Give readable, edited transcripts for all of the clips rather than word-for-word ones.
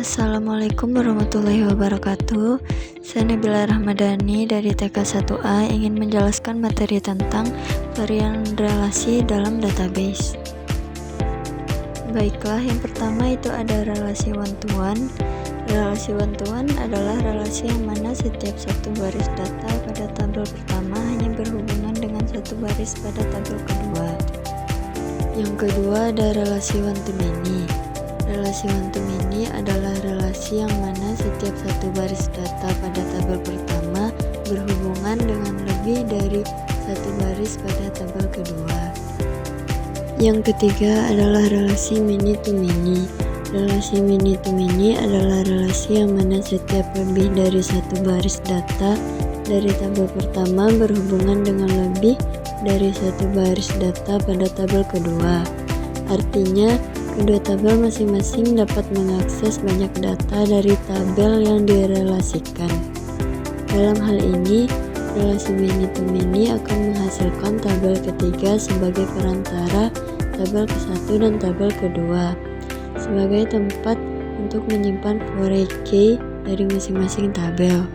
Assalamualaikum warahmatullahi wabarakatuh. Saya Nabila Rahmadani dari TK 1A ingin menjelaskan materi tentang varian relasi dalam database. Baiklah, yang pertama itu ada relasi one-to-one. Relasi one-to-one adalah relasi yang mana setiap satu baris data pada tabel pertama hanya berhubungan dengan satu baris pada tabel kedua. Yang kedua ada relasi one-to-many. Relasi one-to-many adalah relasi yang mana setiap satu baris data pada tabel pertama berhubungan dengan lebih dari satu baris pada tabel kedua. Yang ketiga adalah relasi many-to-many. Relasi many-to-many adalah relasi yang mana setiap lebih dari satu baris data dari tabel pertama berhubungan dengan lebih dari satu baris data pada tabel kedua. Artinya, kedua tabel masing-masing dapat mengakses banyak data dari tabel yang direlasikan. Dalam hal ini, relasi many-to-many akan menghasilkan tabel ketiga sebagai perantara tabel ke-1 dan tabel kedua, sebagai tempat untuk menyimpan foreign key dari masing-masing tabel.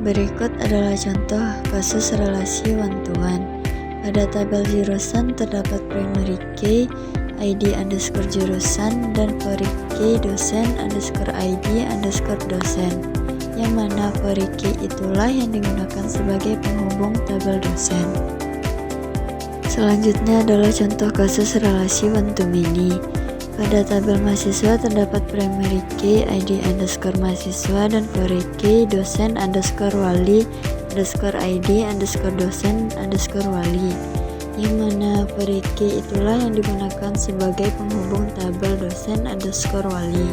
Berikut adalah contoh kasus relasi one-to-one. Pada tabel jurusan terdapat primary key ID underscore jurusan dan foreign key dosen underscore ID underscore dosen, yang mana foreign key itulah yang digunakan sebagai penghubung tabel dosen. Selanjutnya adalah contoh kasus relasi one-to-many. Pada tabel mahasiswa terdapat primary key ID underscore mahasiswa dan foreign key dosen underscore wali underscore ID underscore dosen underscore wali, yang mana foreign key itulah yang digunakan sebagai penghubung tabel dosen underscore wali.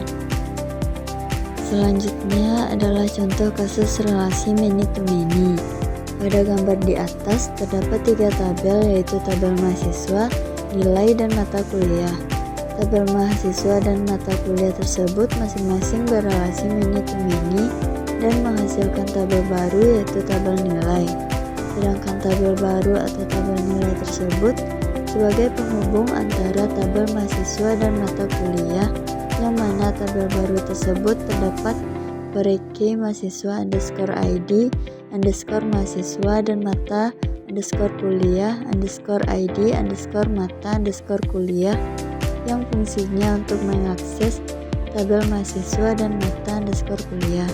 Selanjutnya adalah contoh kasus relasi many-to-many. Pada gambar di atas terdapat 3 tabel, yaitu tabel mahasiswa, nilai, dan mata kuliah. Tabel mahasiswa dan mata kuliah tersebut masing-masing berrelasi many-to-many dan menghasilkan tabel baru, yaitu tabel nilai. Sedangkan tabel baru atau tabel nilai tersebut sebagai penghubung antara tabel mahasiswa dan mata kuliah, yang mana tabel baru tersebut terdapat foreign key mahasiswa underscore ID underscore mahasiswa dan mata underscore kuliah underscore ID underscore mata underscore kuliah, yang fungsinya untuk mengakses tabel mahasiswa dan mata underscore kuliah.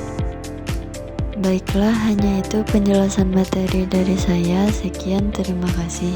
Baiklah, hanya itu penjelasan materi dari saya. Sekian, terima kasih.